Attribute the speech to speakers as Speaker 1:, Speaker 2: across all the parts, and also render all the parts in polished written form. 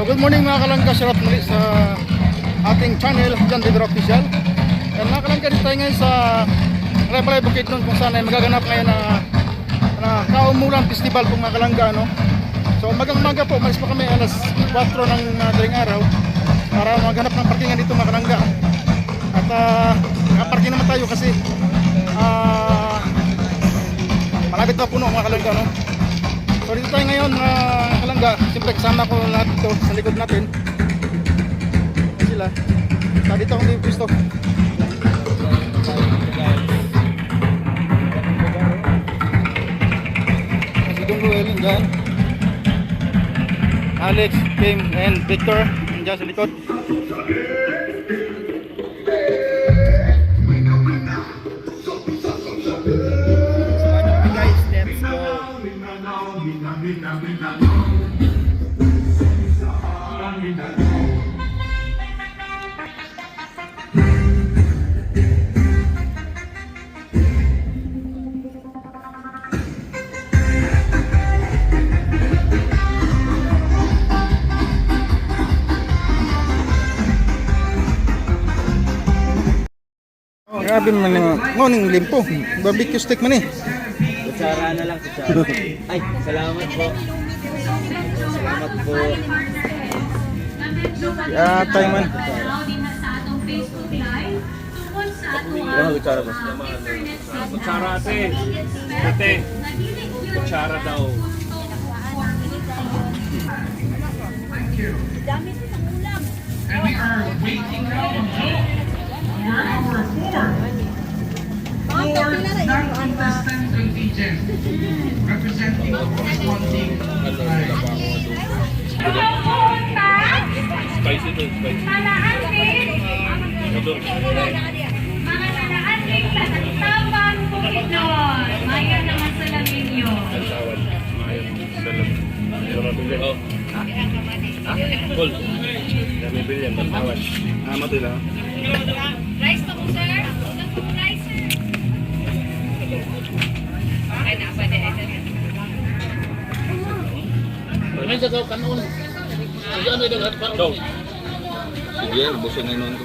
Speaker 1: So good morning mga kalangga, shoutout muli sa ating channel, John Dever Official. And mga kalangga, dito tayo ngayon sa Repalay Bukidnon kung saan ay magaganap ngayon na Kaumulan Festival po mga kalangga, no? So umagang-umaga po, umalis pa kami alas 4 ng daling araw para maghanap ng parkingan dito mga kalangga. At nakaparking naman tayo kasi malapit na puno mga kalangga, no? So dito tayo ngayon mga kalangga. Siyempre kasama ko lahat dito sa likod natin. Ayan sila. So dito akong gusto. Si Don Ruel, dyan. Alex, Kim, and Victor dyan sa likod. Grabe man ng ngoning limpo. Barbecue steak man eh.
Speaker 2: Kutsara na lang, kutsara. Ay, salamat po. Salamat po.
Speaker 1: Tayo man.
Speaker 2: Ano kutsara ba? Kutsara ate. Ate. Kutsara daw.
Speaker 3: And we are waiting now for our four non-contestant contingent representing the corresponding tribe.
Speaker 2: Spicy to, spicy.
Speaker 4: Mga nalaating sa Sabang Bukidnon. Maya naman sa Laminyo.
Speaker 2: Oh. Ha? Cool. Dami bilyan, bantawan. Matoy lang.
Speaker 4: Rice to po, sir? Rice, sir. Ay, pwede.
Speaker 2: May sagaw kanon. Diyan ay dagat pa. Daw. Sige, busog na noon ko.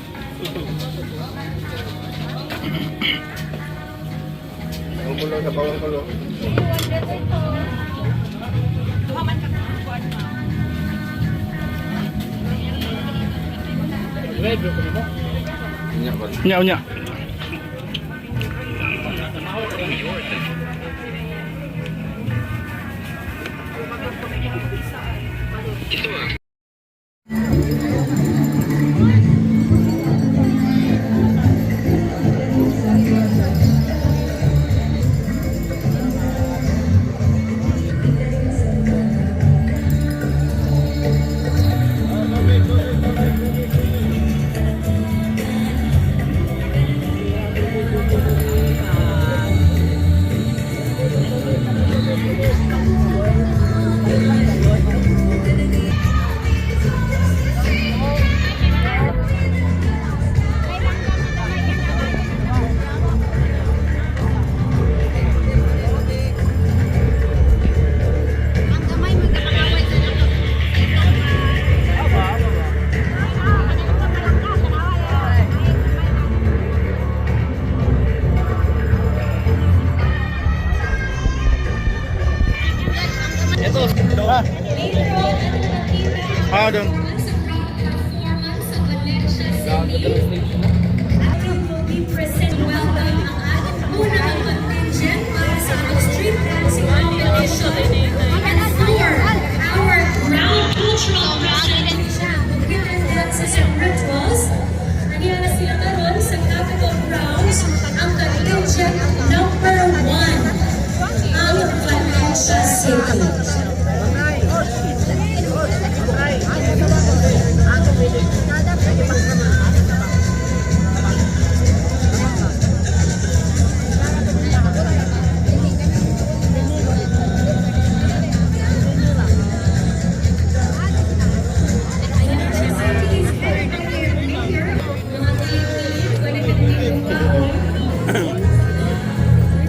Speaker 1: Ang mulo sa bawang kulo. Unya. Doon.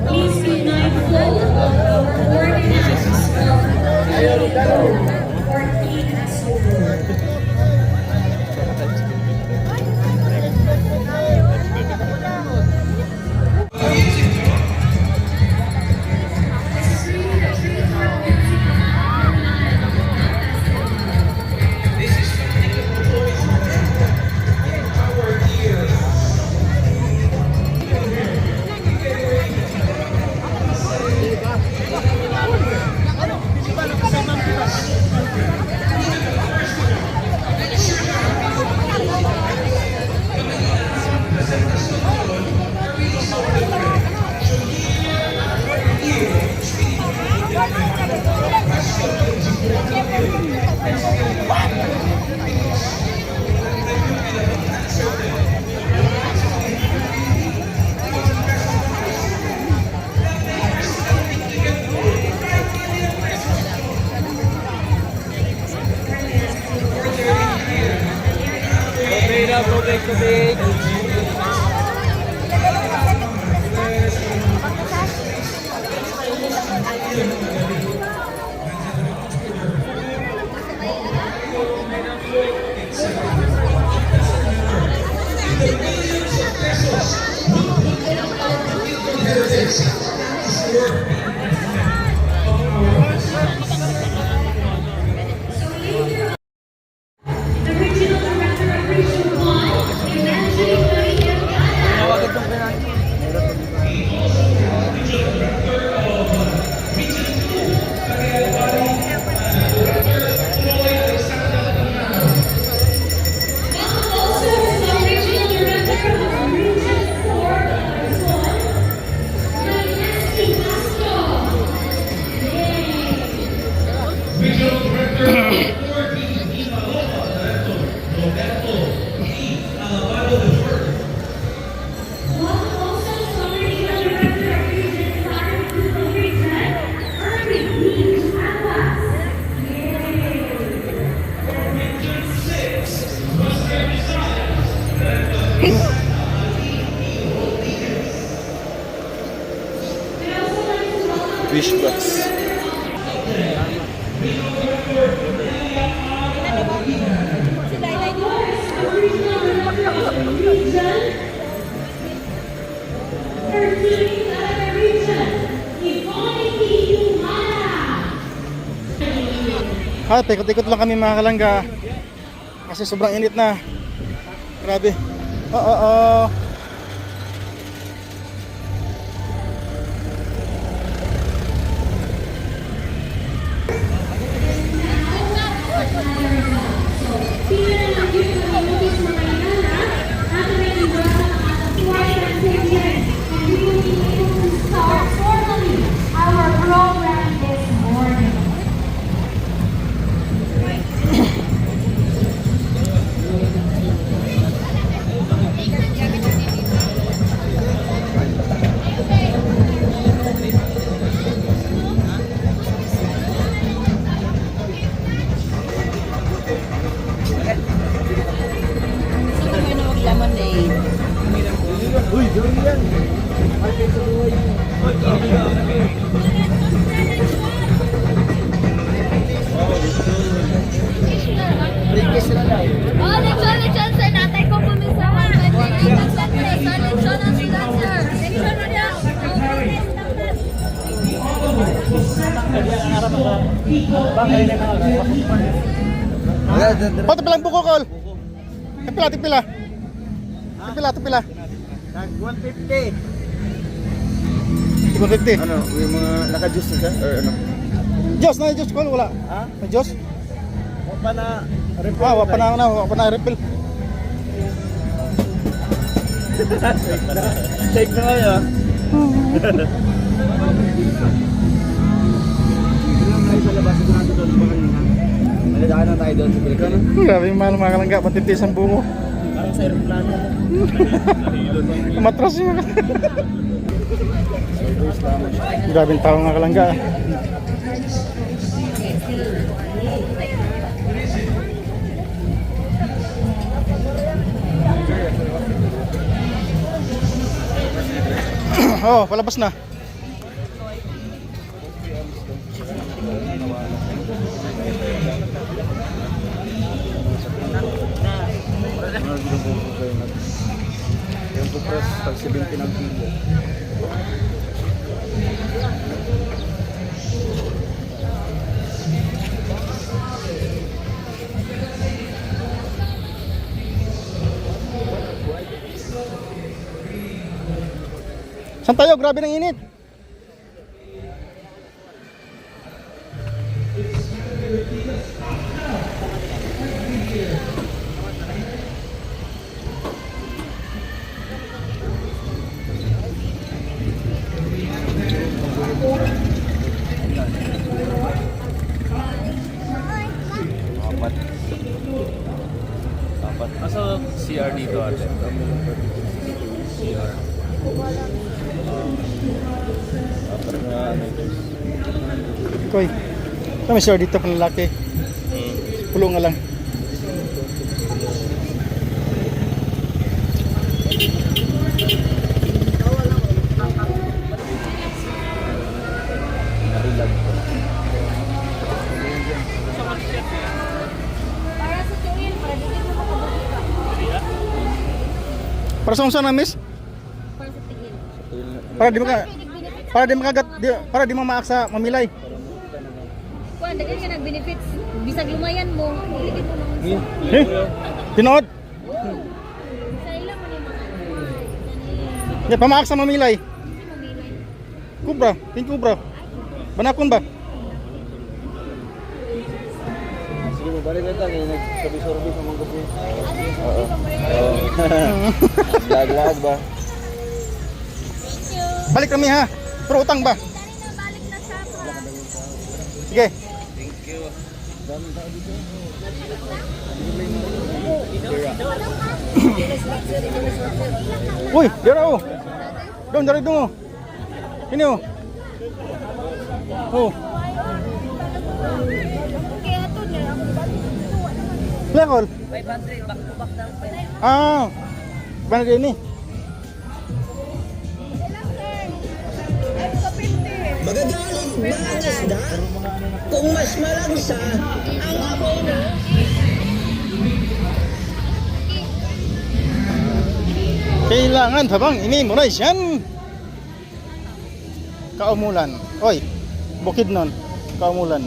Speaker 4: Please be mindful of our ordinances of The regional director of Region 1, Evangeline Maria. Also, the regional director of Region 4, Ernesto Castro.
Speaker 3: Regional Director of 4D, Roberto E. Alabado III.
Speaker 4: Also, the regional director of Region 5, Region, Irving B. Aguas.
Speaker 2: Wish box.
Speaker 1: Ha, tikot-tikot lang kami mga kalangga. Kasi sobrang init na. Grabe. Oo.
Speaker 4: Our program this morning.
Speaker 5: Oh, lechon sir. Natay ko pumisa. Lechon ang sila sir. Lechon mo niya.
Speaker 1: Pati palang buko, Col. Tipila.
Speaker 6: 150.
Speaker 1: 150.
Speaker 6: Ano, yung mga naka-juice na siya? Or ano?
Speaker 1: Diyos na, Diyos, Col. Wala.
Speaker 6: Ha?
Speaker 1: May Diyos.
Speaker 6: Huwag pa na refill.
Speaker 1: Wala pa na refill.
Speaker 6: Shake na kayo. Ilang tayo sa labas ito natin doon. Nalidaan na tayo doon sa Pilipino.
Speaker 1: Grabe yung mahal mga kalangga. Patintis ang bungo.
Speaker 6: Parang sa aeroplano.
Speaker 1: Matras yung grabe yung tao mga kalangga. Oh, palabas na.
Speaker 6: Yung pupras, pag 70 ng kilo.
Speaker 1: Saan tayo? Grabe ng init.
Speaker 2: dito ate. CR.
Speaker 1: Koy. Kami sir dito pang lalaki. Pulo nga lang.
Speaker 5: Para sa tuwin, para dito mo makabuka.
Speaker 1: Para sa unsa na miss?
Speaker 5: Para sa tigil.
Speaker 1: Para di mo maaksa mamilay.
Speaker 5: Kuan, daghan ka nag-benefits. Bisag lumayan mo, iligid mo lang sa.
Speaker 1: Eh? Tinood?
Speaker 5: Sa ilang man yung mga.
Speaker 1: Di pamaaksa mamilay.
Speaker 5: Mamilay.
Speaker 1: Kubra, tin kubra. Banakon ba?
Speaker 6: Sige mo, balik na tayo. Nagsabi-sorbi sa mga gabi.
Speaker 5: Oo.
Speaker 6: Lag-lag ba?
Speaker 5: Thank you.
Speaker 1: Balik kami ha. Pero utang ba?
Speaker 5: Dali na, balik na siya pa.
Speaker 1: Sige. Uy, dira oh. Dong dari dong. Ini oh. Oh,
Speaker 5: Okay, ato na.
Speaker 1: lekol. 500 back to back daw. Ah. Bana din ni.
Speaker 7: Magagaling ba ang isda? Kung mas malangsa ang abono.
Speaker 1: Kailangan habang ini muna siyan. Kaumulan. Oy, bukid nun. Kaumulan.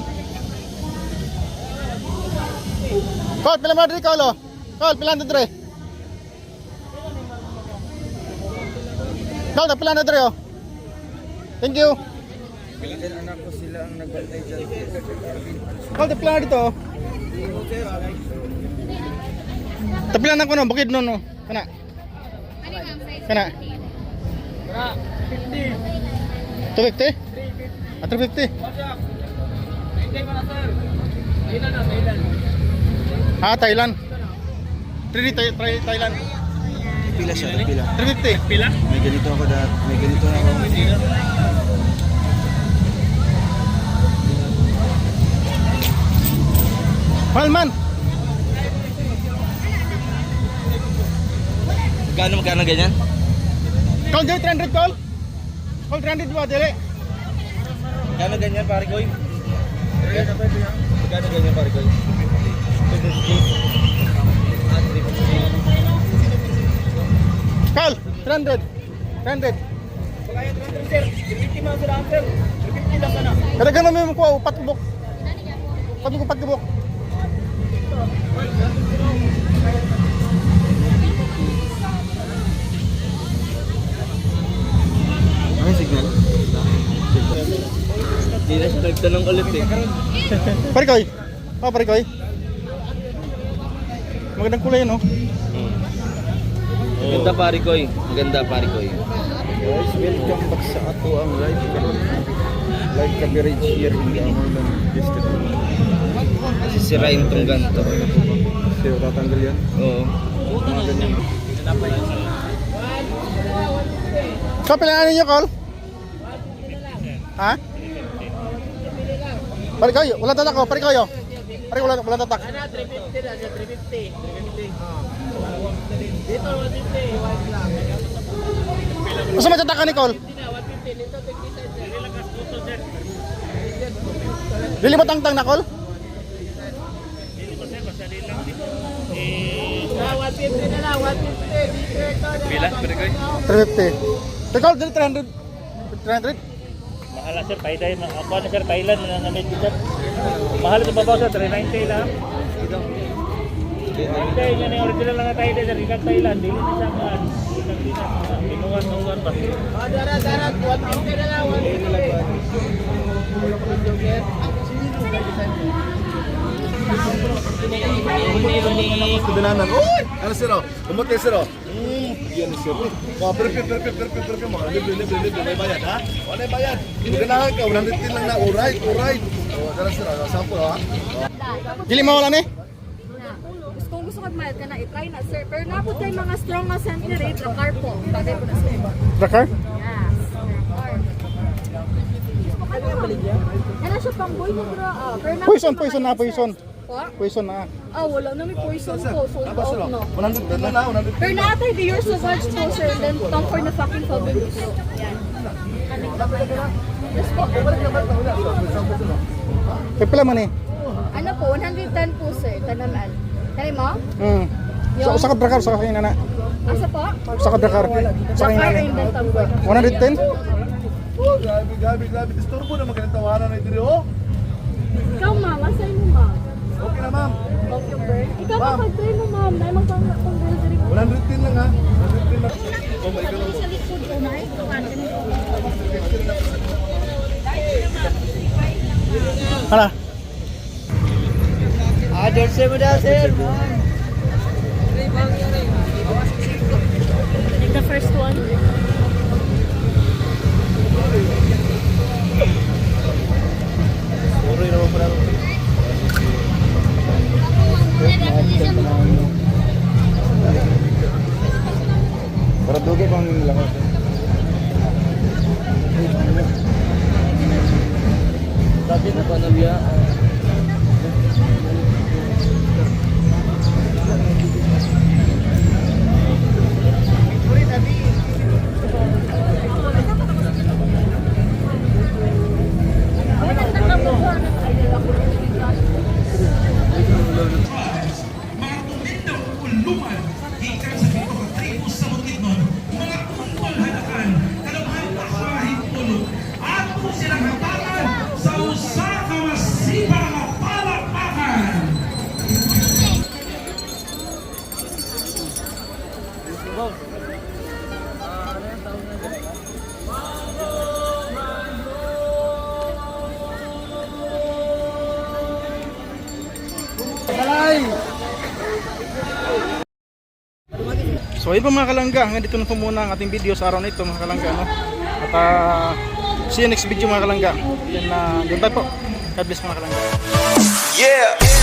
Speaker 1: Kol, pila mo diri Kol. Kol, pila na diri. Kol, pila na diri oh. Thank you.
Speaker 6: Pilitin anak ko sila ang nagbantay dyan.
Speaker 1: Kol, pila na dito oh. Tapilan na ko no, bukid nun no. Kana. Kana. 250? Ah, 350? Ah, Thailand. 3D Thailand.
Speaker 6: Pila siya, pila.
Speaker 1: 350.
Speaker 2: Pila?
Speaker 6: May ganito ako dahil. May ganito na ako.
Speaker 1: Mahal man.
Speaker 6: Magkano ganyan?
Speaker 1: Kol, dili 300 Kol. Kol, 300 ba, dili?
Speaker 6: Magkano ganyan pare koy? Magkano ganyan pare koy? 250.
Speaker 1: Kol, 300. 300. Kadagan mo mo ko patubok. Patubok.
Speaker 6: Ano signal? Hindi na siya nagtanong ulit eh.
Speaker 1: Pare Koy. Ah, pare Koy. Magandang kulay no.
Speaker 6: Maganda pare koy. Maganda pare koy.
Speaker 1: Guys, welcome back sa ato ang live karon. Live coverage here in the Amarlan District.
Speaker 6: Sisirain tong ganito.
Speaker 1: Sino tatanggal yan?
Speaker 6: Oo.
Speaker 1: Mga ganyan. So, pilangan ninyo, Col? Ha? Pare kayo, walang tatak ko, pare kayo. Pare, walang tatak.
Speaker 7: Ano, 350 na siya, 350. 350. Dito, 150.
Speaker 1: Gusto mo tatakan ni Col?
Speaker 7: 150 dito, 50 sir.
Speaker 1: Dili mo tangtang na, Col?
Speaker 7: Ah, 150 na lang, 150. Dito, ito.
Speaker 2: Pila? Pwede ko
Speaker 1: 350. Pero Col, dili 300. 300?
Speaker 8: Mahal na sir, Thailand. Ako na sir, Thailand na namit ko sir. Mahal ito babaw sir, 390 lang. Hindi, yan yung original lang na Thailand sir, ikan Thailand. Dili na siya mga ikan dinas. Binuan ba?
Speaker 7: Ah, darat, 150 na lang, 150.
Speaker 9: Kebenaran. Oh, ano sir? Umot kayo sir. Yan sir. Oh, perfect. Mga libre. May bayad ha? Wala bayad. Kebenaran ka, 110 lang na. Alright. Oh, ano sir? Sample ha?
Speaker 1: Dili mo wala ni?
Speaker 5: Kung gusto kag mayad ka na i-try na sir. Pero napod kay mga strong nga century, Dracar po. Bagay po na sir.
Speaker 1: Dracar?
Speaker 5: Yes, Dracar. Ano siya pang boy mo bro? Pero napod
Speaker 1: Poison,
Speaker 5: kay
Speaker 1: poison
Speaker 5: mga
Speaker 1: na,
Speaker 5: sir.
Speaker 1: poison.
Speaker 5: Po?
Speaker 1: Poison na.
Speaker 5: Wala na may poison po. Sold
Speaker 9: Tapos
Speaker 5: out
Speaker 9: sir,
Speaker 5: no.
Speaker 9: 110 lang na, 110.
Speaker 5: Pero naatay the years of age po sir. Then tom for the fucking problem po. Yan. Yes po.
Speaker 1: Kaya pala man eh.
Speaker 5: Ano po? 110 po sir. Tanamal. Kaya mo?
Speaker 1: Sa Dracar, sa kayo na.
Speaker 5: Asa po?
Speaker 1: Sa Dracar. Sa kayo
Speaker 5: Dracar
Speaker 1: na.
Speaker 5: and then tom for.
Speaker 1: 110?
Speaker 9: Oh, grabe. Disturbo na magkanatawanan na ito. Oh,
Speaker 5: Ikaw ma'am, asa mo ma'am?
Speaker 9: okay na ma'am.
Speaker 5: Okay, bird. Ikaw
Speaker 9: Ma'am.
Speaker 5: makag-try mo ma'am. Dahil magpang girl diri.
Speaker 9: 110 lang ha. 110 lang. Oh my God.
Speaker 5: Sa likod ko na ito.
Speaker 1: Hala.
Speaker 7: Jersey mo daw, sir.
Speaker 5: Like the first one.
Speaker 9: Sorry naman pala.
Speaker 1: Para dugi pang lakas.
Speaker 6: Sabi na pa na biya.
Speaker 3: Mga tumindaw ulungan, ikan sa pito ka tribo sa Bukidnon, mga tungkol halakan, kalabay pakahing pulo, at kung silang hatakan sa usa ka masibang nga palakpakan.
Speaker 1: So ayun po mga kalangga, hanggang dito na po muna ang ating video sa araw na ito mga kalangga, no? At see you next video mga kalangga. Yan na, yun tayo po. God bless mga kalangga.
Speaker 2: Yeah!